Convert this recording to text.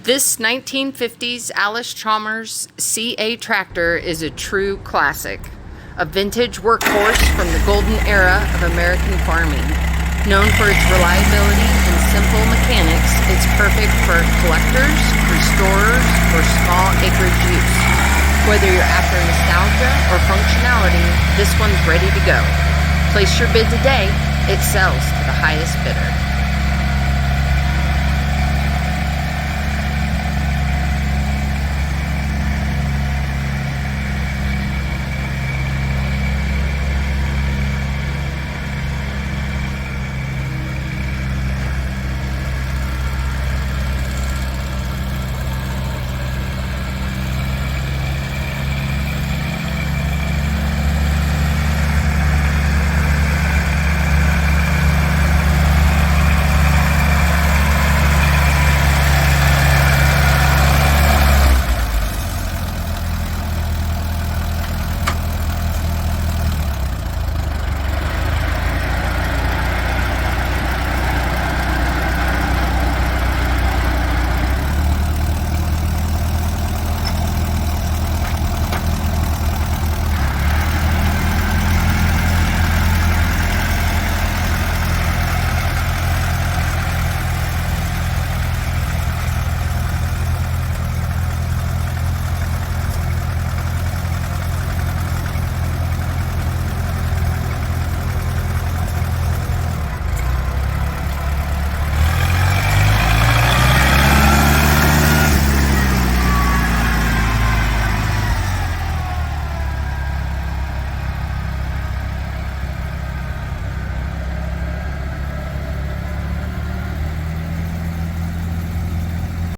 This 1950s Allis-Chalmers CA tractor is a true classic, a vintage workhorse from the golden era of American farming. Known for its reliability and simple mechanics, it's perfect for collectors, restorers, or small acreage use. Whether you're after nostalgia or functionality, this one's ready to go. Place your bid today. It sells to the highest bidder.